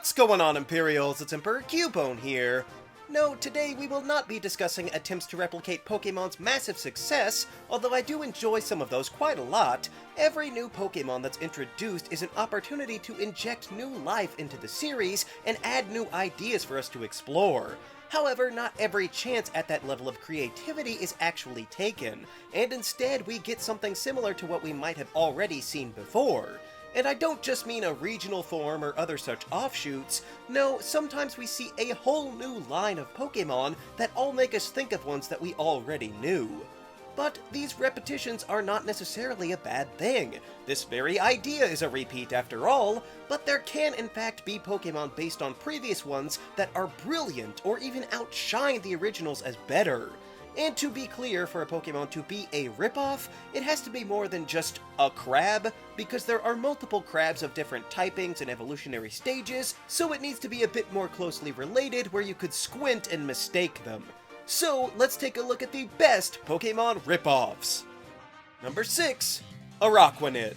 What's going on, Imperials? It's Emperor Cubone here. No, today we will not be discussing attempts to replicate Pokemon's massive success, although I do enjoy some of those quite a lot. Every new Pokemon that's introduced is an opportunity to inject new life into the series and add new ideas for us to explore. However, not every chance at that level of creativity is actually taken, and instead we get something similar to what we might have already seen before. And I don't just mean a regional form or other such offshoots. No, sometimes we see a whole new line of Pokemon that all make us think of ones that we already knew. But these repetitions are not necessarily a bad thing. This very idea is a repeat after all, but there can in fact be Pokemon based on previous ones that are brilliant or even outshine the originals as better. And to be clear, for a Pokemon to be a ripoff, it has to be more than just a crab, because there are multiple crabs of different typings and evolutionary stages, so it needs to be a bit more closely related where you could squint and mistake them. So let's take a look at the best Pokemon ripoffs. Number 6. Araquanid.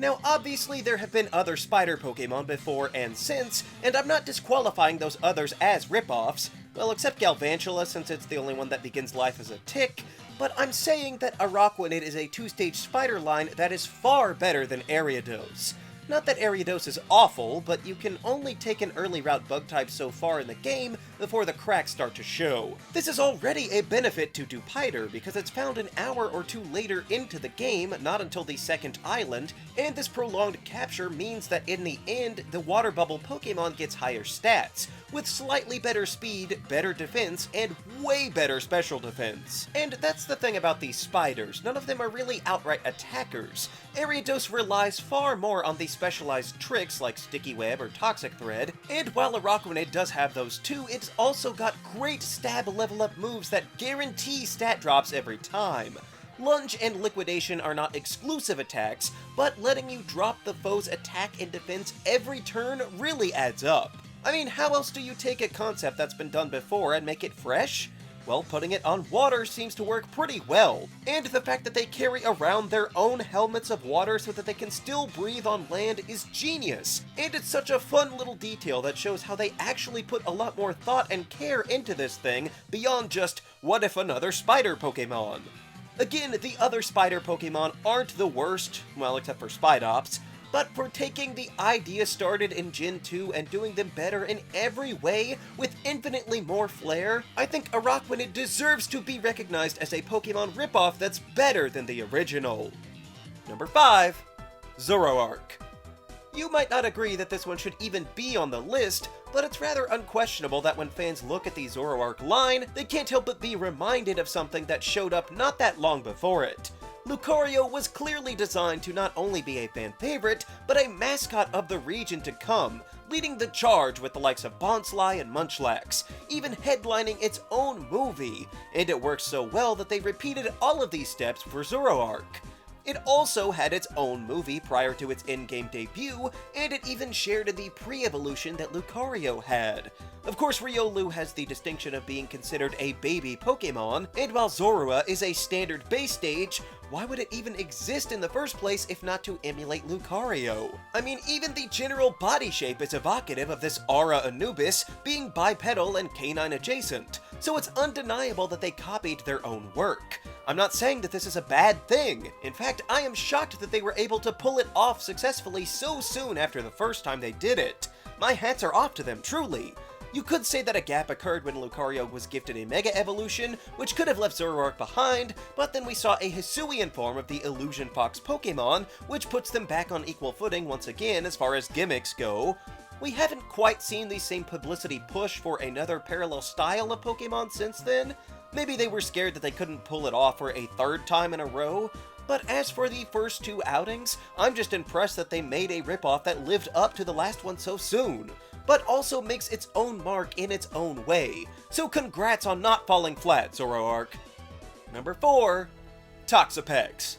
Now obviously there have been other spider Pokemon before and since, and I'm not disqualifying those others as ripoffs. Well, except Galvantula, since it's the only one that begins life as a tick, but I'm saying that Araquanid is a two-stage spider line that is far better than Ariados. Not that Ariados is awful, but you can only take an early route bug type so far in the game before the cracks start to show. This is already a benefit to Dupiter because it's found an hour or two later into the game, not until the second island, and this prolonged capture means that in the end, the water bubble Pokemon gets higher stats, with slightly better speed, better defense, and way better special defense. And that's the thing about these spiders, none of them are really outright attackers. Ariados relies far more on the specialized tricks like Sticky Web or Toxic Thread, and while Araquanid does have those too, it's also got great stab level up moves that guarantee stat drops every time. Lunge and Liquidation are not exclusive attacks, but letting you drop the foe's attack and defense every turn really adds up. I mean, how else do you take a concept that's been done before and make it fresh? Well, putting it on water seems to work pretty well, and the fact that they carry around their own helmets of water so that they can still breathe on land is genius, and it's such a fun little detail that shows how they actually put a lot more thought and care into this thing beyond just, what if another spider Pokemon? Again, the other spider Pokemon aren't the worst, well, except for Spidops, but for taking the idea started in Gen 2 and doing them better in every way with infinitely more flair, I think Araquanid deserves to be recognized as a Pokemon ripoff that's better than the original. Number 5. Zoroark. You might not agree that this one should even be on the list, but it's rather unquestionable that when fans look at the Zoroark line, they can't help but be reminded of something that showed up not that long before it. Lucario was clearly designed to not only be a fan favorite, but a mascot of the region to come, leading the charge with the likes of Bonsly and Munchlax, even headlining its own movie, and it worked so well that they repeated all of these steps for Zoroark. It also had its own movie prior to its in-game debut, and it even shared in the pre-evolution that Lucario had. Of course, Riolu has the distinction of being considered a baby Pokemon, and while Zorua is a standard base stage, why would it even exist in the first place if not to emulate Lucario? I mean, even the general body shape is evocative of this Aura Anubis being bipedal and canine adjacent, so it's undeniable that they copied their own work. I'm not saying that this is a bad thing. In fact, I am shocked that they were able to pull it off successfully so soon after the first time they did it. My hats are off to them, truly. You could say that a gap occurred when Lucario was gifted a Mega Evolution, which could have left Zoroark behind, but then we saw a Hisuian form of the Illusion Fox Pokemon, which puts them back on equal footing once again as far as gimmicks go. We haven't quite seen the same publicity push for another parallel style of Pokemon since then. Maybe they were scared that they couldn't pull it off for a third time in a row, but as for the first two outings, I'm just impressed that they made a ripoff that lived up to the last one so soon, but also makes its own mark in its own way. So congrats on not falling flat, Zoroark. Number 4. Toxipex.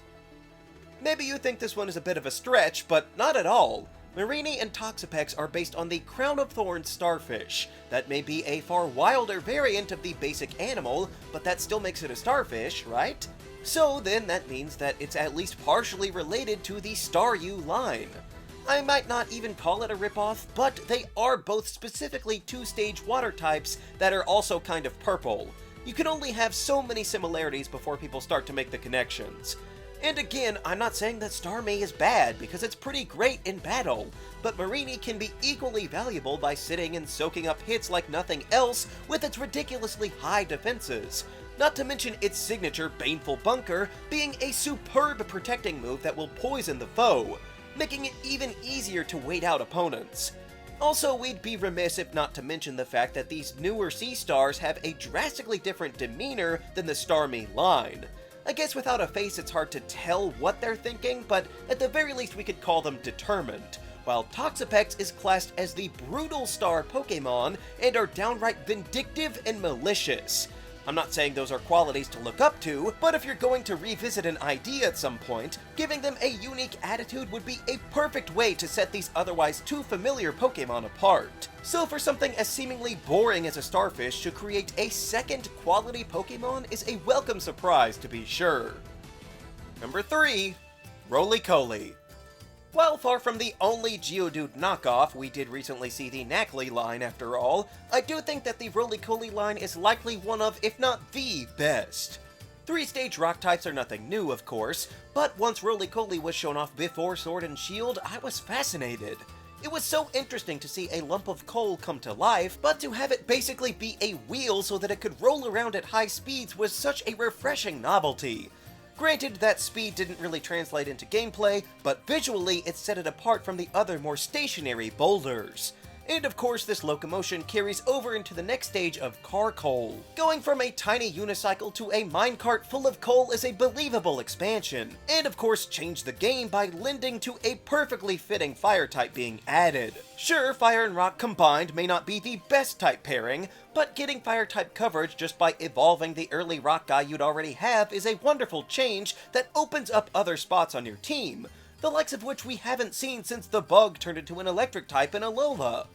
Maybe you think this one is a bit of a stretch, but not at all. Marini and Toxipex are based on the Crown of Thorns starfish. That may be a far wilder variant of the basic animal, but that still makes it a starfish, right? So then that means that it's at least partially related to the Staryu line. I might not even call it a ripoff, but they are both specifically two-stage water types that are also kind of purple. You can only have so many similarities before people start to make the connections. And again, I'm not saying that Starmie is bad, because it's pretty great in battle, but Mareanie can be equally valuable by sitting and soaking up hits like nothing else with its ridiculously high defenses. Not to mention its signature Baneful Bunker being a superb protecting move that will poison the foe, making it even easier to wait out opponents. Also, we'd be remiss if not to mention the fact that these newer Sea Stars have a drastically different demeanor than the Starmie line. I guess without a face it's hard to tell what they're thinking, but at the very least we could call them determined, while Toxipex is classed as the brutal star Pokémon and are downright vindictive and malicious. I'm not saying those are qualities to look up to, but if you're going to revisit an idea at some point, giving them a unique attitude would be a perfect way to set these otherwise too familiar Pokémon apart. So for something as seemingly boring as a starfish to create a second quality Pokémon is a welcome surprise to be sure. Number 3. Coley. While far from the only Geodude knockoff, we did recently see the Nacli line after all, I do think that the Coley line is likely one of, if not the best. 3-stage rock types are nothing new, of course, but once Coley was shown off before Sword and Shield, I was fascinated. It was so interesting to see a lump of coal come to life, but to have it basically be a wheel so that it could roll around at high speeds was such a refreshing novelty. Granted, that speed didn't really translate into gameplay, but visually it set it apart from the other more stationary boulders. And of course, this locomotion carries over into the next stage of car coal. Going from a tiny unicycle to a minecart full of coal is a believable expansion, and of course changed the game by lending to a perfectly fitting fire type being added. Sure, fire and rock combined may not be the best type pairing, but getting fire type coverage just by evolving the early rock guy you'd already have is a wonderful change that opens up other spots on your team, the likes of which we haven't seen since the bug turned into an electric type in Alola.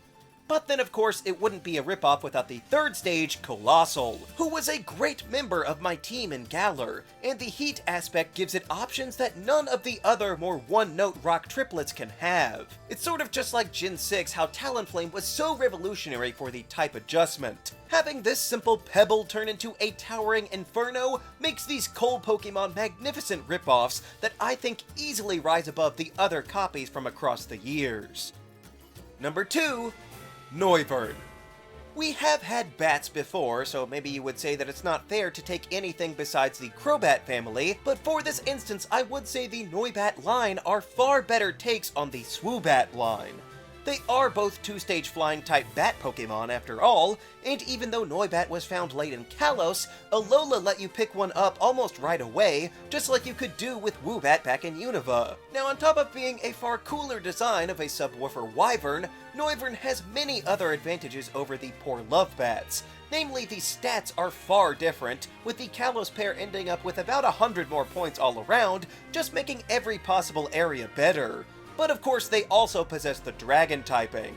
But then of course it wouldn't be a ripoff without the third stage, Colossal, who was a great member of my team in Galar, and the heat aspect gives it options that none of the other more one-note rock triplets can have. It's sort of just like Gen 6 how Talonflame was so revolutionary for the type adjustment. Having this simple pebble turn into a towering inferno makes these coal Pokemon magnificent ripoffs that I think easily rise above the other copies from across the years. Number 2. Noivern. We have had bats before, so maybe you would say that it's not fair to take anything besides the Crobat family, but for this instance I would say the Noibat line are far better takes on the Swoobat line. They are both two-stage flying type bat Pokemon after all, and even though Noibat was found late in Kalos, Alola let you pick one up almost right away, just like you could do with Woobat back in Unova. Now on top of being a far cooler design of a subwoofer Wyvern, Noivern has many other advantages over the poor Lovebats. Namely, the stats are far different, with the Kalos pair ending up with about 100 more points all around, just making every possible area better. But of course they also possess the Dragon typing.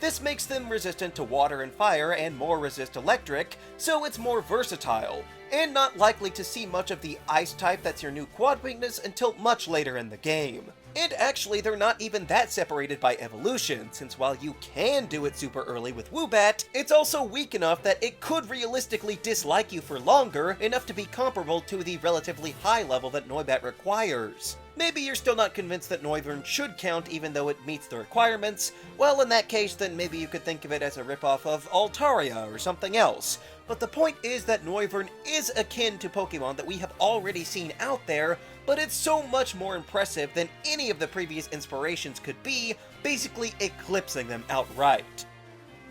This makes them resistant to water and fire and more resist electric, so it's more versatile, and not likely to see much of the Ice type that's your new quad weakness until much later in the game. And actually, they're not even that separated by evolution, since while you can do it super early with Woobat, it's also weak enough that it could realistically dislike you for longer, enough to be comparable to the relatively high level that Noibat requires. Maybe you're still not convinced that Noivern should count even though it meets the requirements. Well, in that case, then maybe you could think of it as a ripoff of Altaria or something else. But the point is that Noivern is akin to Pokemon that we have already seen out there, but it's so much more impressive than any of the previous inspirations could be, basically eclipsing them outright.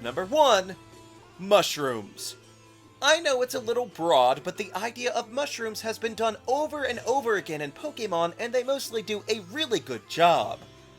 Number 1. Mushrooms. I know it's a little broad, but the idea of mushrooms has been done over and over again in Pokemon, and they mostly do a really good job.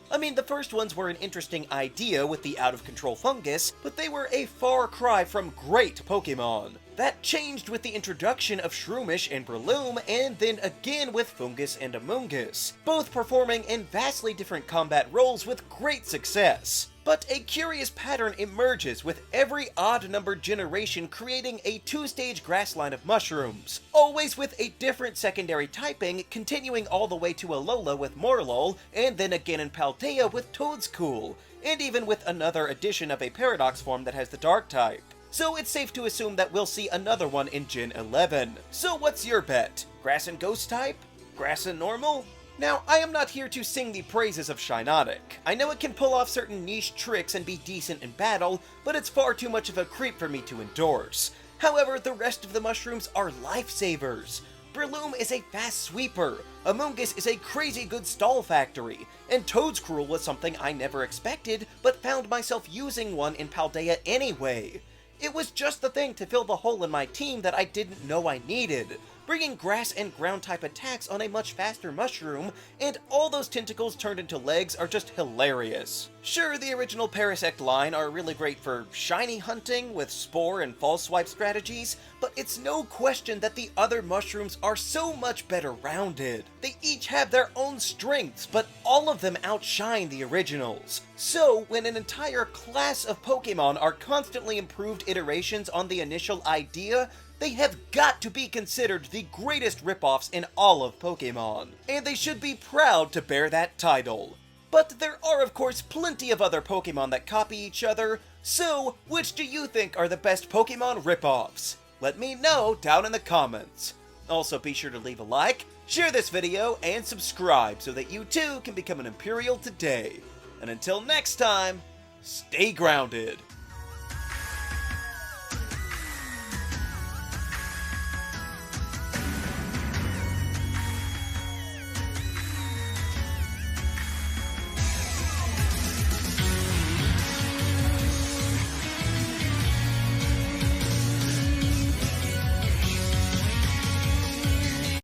I mean, the first ones were an interesting idea with the out-of-control fungus, but they were a far cry from great Pokemon. That changed with the introduction of Shroomish and Breloom, and then again with Fungus and Amoonguss, both performing in vastly different combat roles with great success. But a curious pattern emerges with every odd-numbered generation creating a two-stage grass line of mushrooms, always with a different secondary typing, continuing all the way to Alola with Morlul, and then again in Paldea with Toedscool, and even with another edition of a Paradox form that has the Dark type. So it's safe to assume that we'll see another one in Gen 11. So what's your bet? Grass and Ghost type? Grass and Normal? Now, I am not here to sing the praises of Shiinotic. I know it can pull off certain niche tricks and be decent in battle, but it's far too much of a creep for me to endorse. However, the rest of the mushrooms are lifesavers. Breloom is a fast sweeper, Amoonguss is a crazy good stall factory, and Toedscool was something I never expected, but found myself using one in Paldea anyway. It was just the thing to fill the hole in my team that I didn't know I needed, bringing grass and ground type attacks on a much faster mushroom, and all those tentacles turned into legs are just hilarious. Sure, the original Parasect line are really great for shiny hunting with spore and false swipe strategies, but it's no question that the other mushrooms are so much better rounded. They each have their own strengths, but all of them outshine the originals. So, when an entire class of Pokémon are constantly improved iterations on the initial idea, they have got to be considered the greatest ripoffs in all of Pokémon, and they should be proud to bear that title. But there are of course plenty of other Pokémon that copy each other, so which do you think are the best Pokémon ripoffs? Let me know down in the comments. Also be sure to leave a like, share this video, and subscribe so that you too can become an Imperial today. And until next time, stay grounded!